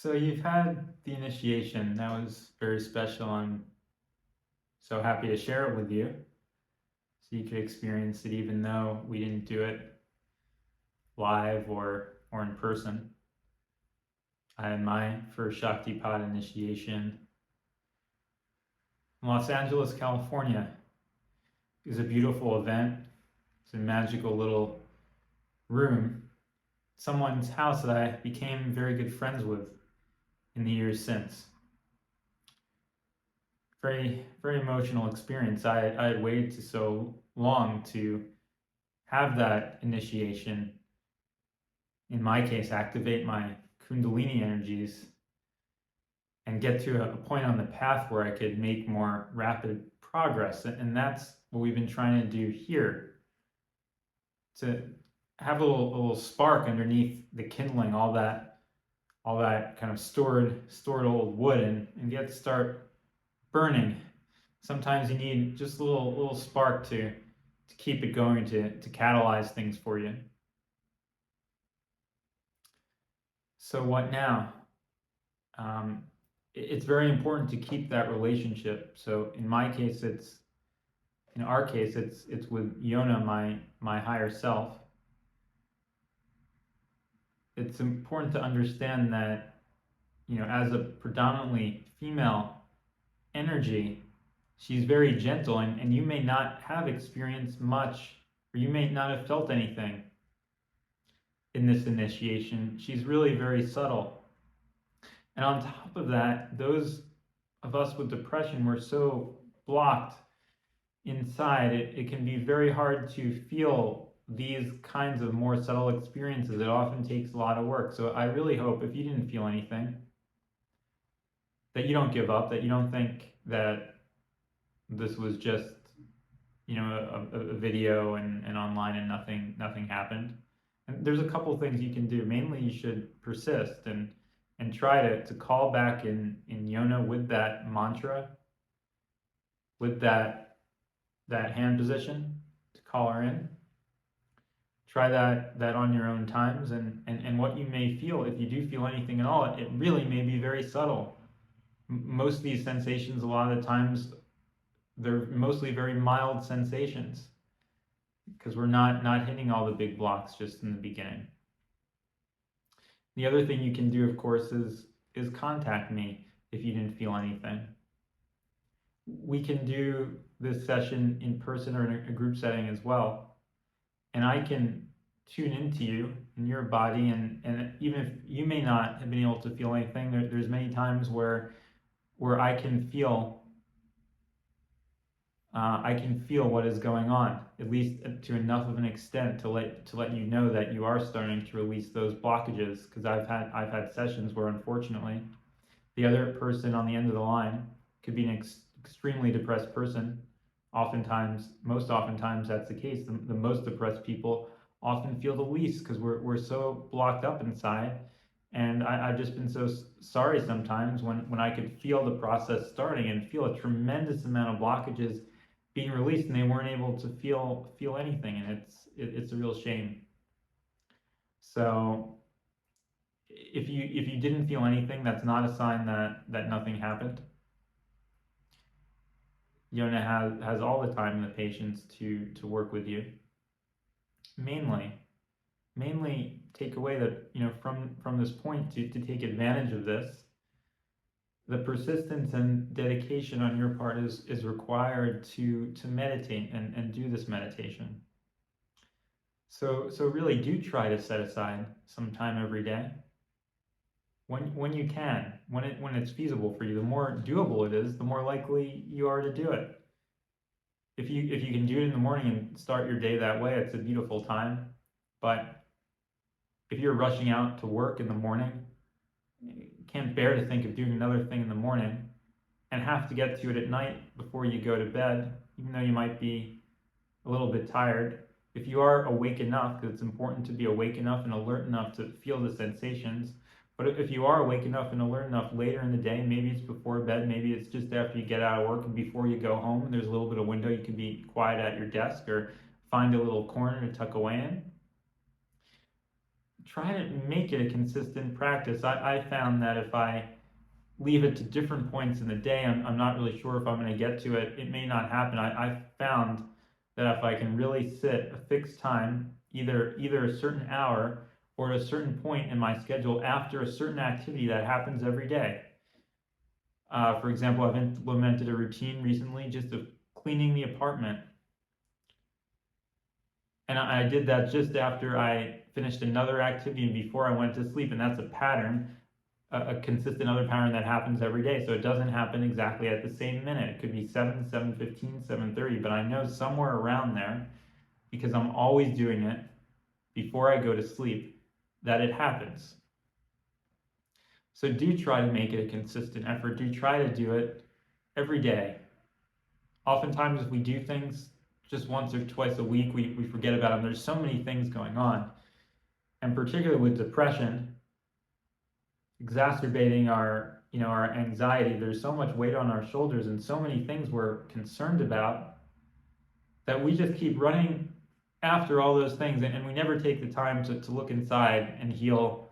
So you've had the initiation. That was very special. I'm so happy to share it with you so you could experience it even though we didn't do it live or in person. I had my first Shaktipat initiation in Los Angeles, California. It was a beautiful event. It's a magical little room, someone's house that I became very good friends with in the years since. Very emotional experience. I had waited so long to have that initiation. In my case, activate my Kundalini energies and get to a point on the path where I could make more rapid progress. And that's what we've been trying to do here, to have a little spark underneath the kindling, all that kind of stored old wood, and get to start burning. Sometimes you need just a little spark to keep it going, to catalyze things for you. So what now? It's very important to keep that relationship. So in our case, it's with Yona, my higher self. It's important to understand that, as a predominantly female energy, she's very gentle, and you may not have experienced much, or you may not have felt anything in this initiation. She's really very subtle. And on top of that, those of us with depression, we're so blocked inside, it can be very hard to feel these kinds of more subtle experiences. It often takes a lot of work. So I really hope, if you didn't feel anything, that you don't give up, that you don't think that this was just, a video and online and nothing happened. And there's a couple things you can do. Mainly, you should persist and try to call back in Yona with that mantra, with that hand position, to call her in. Try that on your own times, and what you may feel, if you do feel anything at all, it really may be very subtle. Most of these sensations, a lot of the times, they're mostly very mild sensations, because we're not hitting all the big blocks just in the beginning. The other thing you can do, of course, is contact me if you didn't feel anything. We can do this session in person or in a group setting as well, and I can tune into you and your body, and even if you may not have been able to feel anything, there's many times where I can feel what is going on, at least to enough of an extent to let you know that you are starting to release those blockages. Because I've had sessions where, unfortunately, the other person on the end of the line could be an extremely depressed person. Most oftentimes that's the case. The most depressed people often feel the least, because we're so blocked up inside. And I've just been so sorry sometimes when I could feel the process starting and feel a tremendous amount of blockages being released, and they weren't able to feel anything, and it's a real shame. So if you didn't feel anything, that's not a sign that nothing happened. Yona has all the time and the patience to work with you. Mainly take away that, from this point, to take advantage of this, the persistence and dedication on your part is required to meditate and do this meditation. So really do try to set aside some time every day, when you can, when it's feasible for you. The more doable it is, the more likely you are to do it. If you can do it in the morning and start your day that way, it's a beautiful time. But if you're rushing out to work in the morning, you can't bear to think of doing another thing in the morning, and have to get to it at night before you go to bed, even though you might be a little bit tired. If you are awake enough, because it's important to be awake enough and alert enough to feel the sensations, but if you are awake enough and alert enough later in the day, maybe it's before bed, maybe it's just after you get out of work and before you go home, and there's a little bit of window, you can be quiet at your desk or find a little corner to tuck away in. try to make it a consistent practice. I found that if I leave it to different points in the day, I'm not really sure if I'm going to get to it. It may not happen. I found that if I can really sit a fixed time, either a certain hour or at a certain point in my schedule after a certain activity that happens every day. For example, I've implemented a routine recently just of cleaning the apartment. And I did that just after I finished another activity and before I went to sleep. And that's a pattern, a consistent other pattern that happens every day. So it doesn't happen exactly at the same minute. It could be 7, 7:15, 7:30, but I know somewhere around there, because I'm always doing it before I go to sleep, that it happens. So do try to make it a consistent effort. Do try to do it every day. Oftentimes, if we do things just once or twice a week, we forget about them. There's so many things going on. And particularly with depression, exacerbating our anxiety, there's so much weight on our shoulders and so many things we're concerned about that we just keep running after all those things, and we never take the time to look inside and heal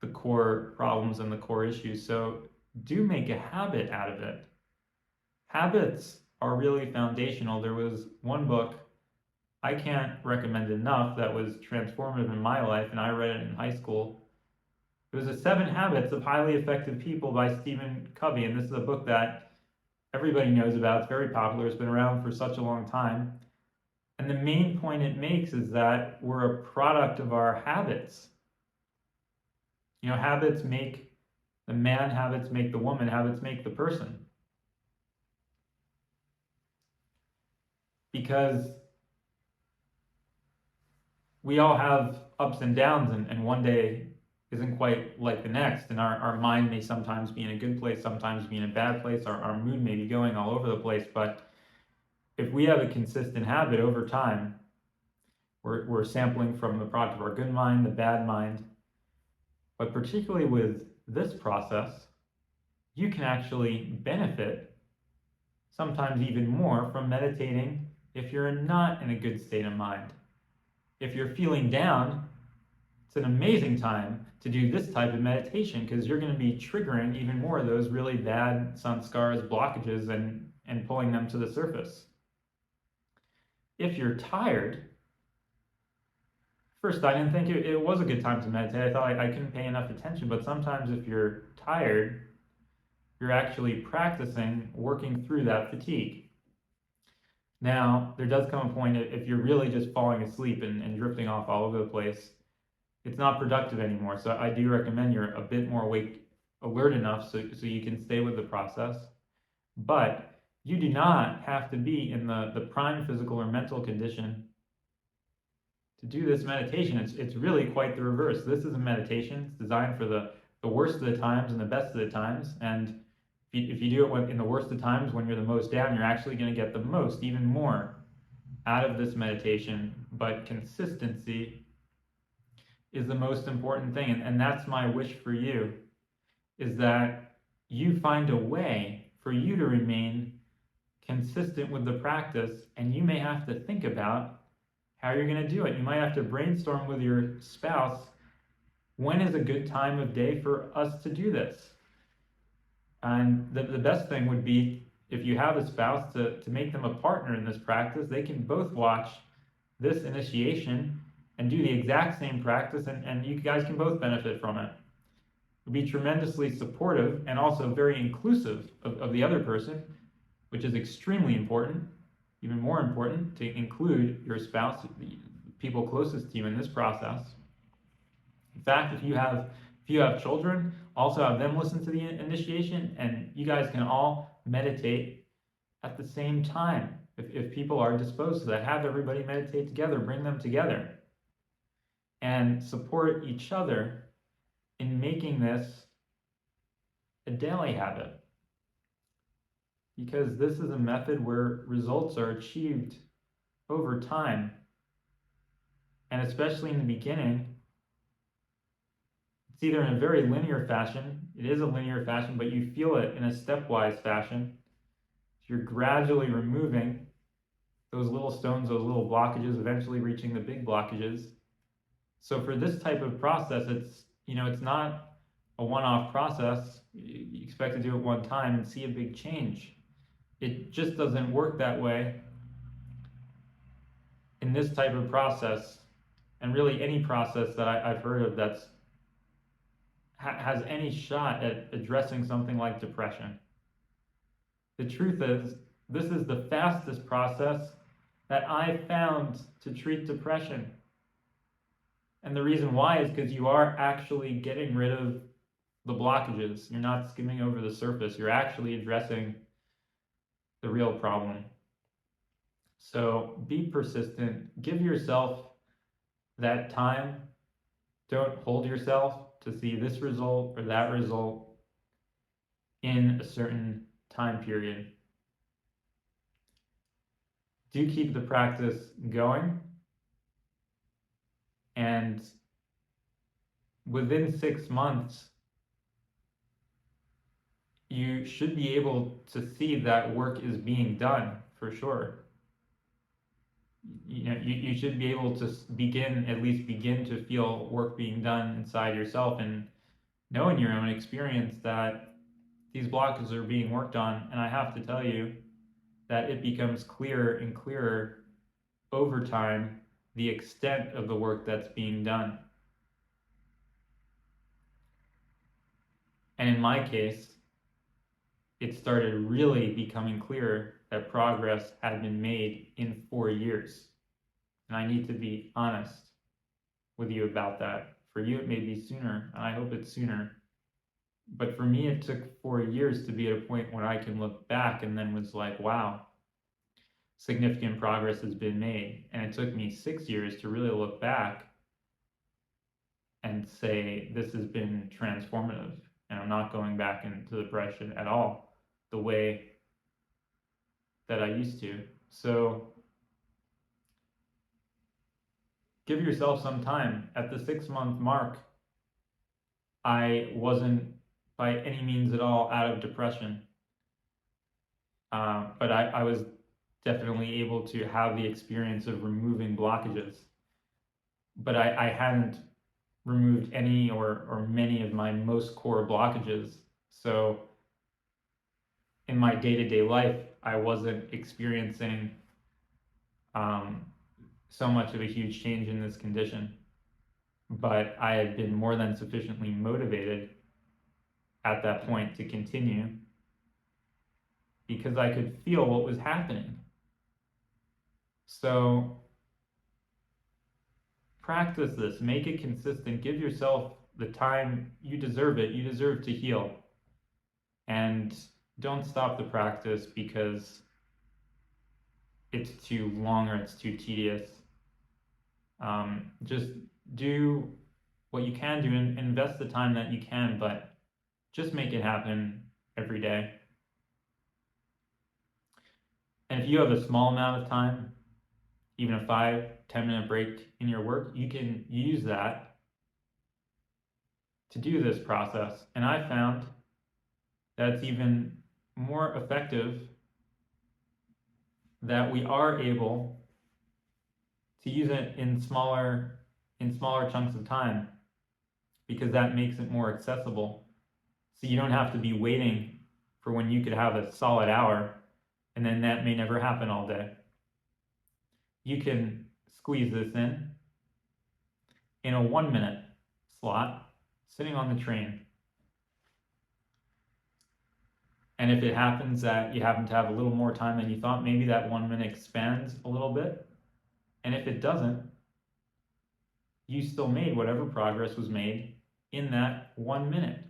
the core problems and the core issues. So do make a habit out of it. Habits are really foundational. There was one book I can't recommend enough that was transformative in my life, and I read it in high school. It was the 7 Habits of Highly Effective People by Stephen Covey, and this is a book that everybody knows about. It's very popular. It's been around for such a long time. And the main point it makes is that we're a product of our habits. Habits make the man, habits make the woman, habits make the person. Because we all have ups and downs, and one day isn't quite like the next. And our mind may sometimes be in a good place, sometimes be in a bad place. Our mood may be going all over the place. But if we have a consistent habit over time, we're sampling from the product of our good mind, the bad mind. But particularly with this process, you can actually benefit sometimes even more from meditating if you're not in a good state of mind. If you're feeling down, it's an amazing time to do this type of meditation, because you're going to be triggering even more of those really bad sanskaras, blockages, and pulling them to the surface. If you're tired, first, I didn't think it was a good time to meditate. I thought I couldn't pay enough attention, but sometimes if you're tired, you're actually practicing working through that fatigue. Now, there does come a point if you're really just falling asleep and drifting off all over the place, it's not productive anymore. So I do recommend you're a bit more awake, alert enough so you can stay with the process. But you do not have to be in the prime physical or mental condition to do this meditation. It's really quite the reverse. This is a meditation. It's designed for the worst of the times and the best of the times. And if you do it in the worst of times, when you're the most down, you're actually going to get the most, even more, out of this meditation. But consistency is the most important thing. And that's my wish for you, is that you find a way for you to remain consistent with the practice. And you may have to think about how you're going to do it. You might have to brainstorm with your spouse, when is a good time of day for us to do this? And the best thing would be, if you have a spouse, to make them a partner in this practice. They can both watch this initiation and do the exact same practice, and you guys can both benefit from it. It would be tremendously supportive and also very inclusive of the other person, which is extremely important. Even more important, to include your spouse, the people closest to you in this process. In fact, if you have children, also have them listen to the initiation, and you guys can all meditate at the same time. If people are disposed to that, have everybody meditate together, bring them together, and support each other in making this a daily habit. Because this is a method where results are achieved over time. And especially in the beginning, it's either in a very linear fashion, it is a linear fashion, but you feel it in a stepwise fashion. You're gradually removing those little stones, those little blockages, eventually reaching the big blockages. So for this type of process, it's not a one-off process. You expect to do it one time and see a big change. It just doesn't work that way in this type of process, and really any process that I've heard of that's has any shot at addressing something like depression. The truth is, this is the fastest process that I found to treat depression. And the reason why is because you are actually getting rid of the blockages. You're not skimming over the surface. You're actually addressing the real problem. So be persistent. Give yourself that time. Don't hold yourself to see this result or that result in a certain time period. Do keep the practice going, and within 6 months, you should be able to see that work is being done for sure. You should be able to at least begin to feel work being done inside yourself, and know in your own experience that these blockages are being worked on. And I have to tell you that it becomes clearer and clearer over time the extent of the work that's being done. And in my case, it started really becoming clear that progress had been made in 4 years. And I need to be honest with you about that. For you, it may be sooner, and I hope it's sooner. But for me, it took 4 years to be at a point where I can look back and then was like, wow, significant progress has been made. And it took me 6 years to really look back and say, this has been transformative. And I'm not going back into depression at all the way that I used to. So give yourself some time. At the 6-month mark, I wasn't by any means at all out of depression. But I was definitely able to have the experience of removing blockages. But I hadn't removed any or many of my most core blockages. So in my day-to-day life, I wasn't experiencing so much of a huge change in this condition. But I had been more than sufficiently motivated at that point to continue because I could feel what was happening. So practice this, make it consistent, give yourself the time. You deserve it. You deserve to heal. And don't stop the practice because it's too long or it's too tedious. Just do what you can do and invest the time that you can, but just make it happen every day. And if you have a small amount of time, even a 5-10 minute break in your work, you can use that to do this process. And I found that it's even more effective that we are able to use it in smaller chunks of time, because that makes it more accessible. So you don't have to be waiting for when you could have a solid hour, and then that may never happen all day. You can squeeze this in a 1-minute slot, sitting on the train. And if it happens that you happen to have a little more time than you thought, maybe that 1 minute expands a little bit. And if it doesn't, you still made whatever progress was made in that 1 minute.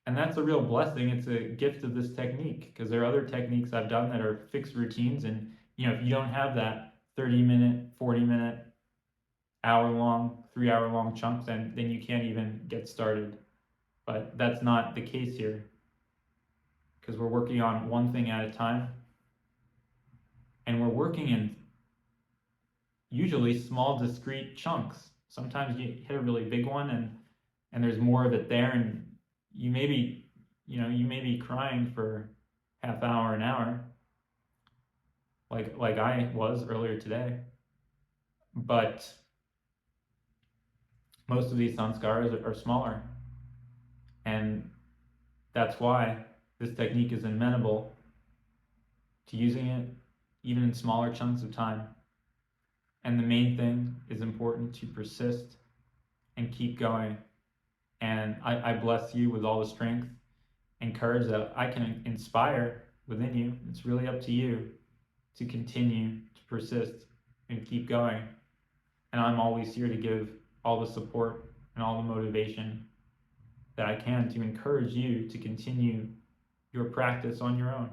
And that's a real blessing. It's a gift of this technique, because there are other techniques I've done that are fixed routines. And if you don't have that 30-minute, 40-minute, hour-long, 3-hour-long chunk, then you can't even get started. But that's not the case here, because we're working on one thing at a time. And we're working in usually small, discrete chunks. Sometimes you hit a really big one and there's more of it there, and you may be crying for half hour, an hour, like I was earlier today. But most of these sanskars are smaller. And that's why this technique is amenable to using it even in smaller chunks of time. And the main thing is important to persist and keep going. And I bless you with all the strength and courage that I can inspire within you. It's really up to you to continue to persist and keep going. And I'm always here to give all the support and all the motivation that I can to encourage you to continue your practice on your own.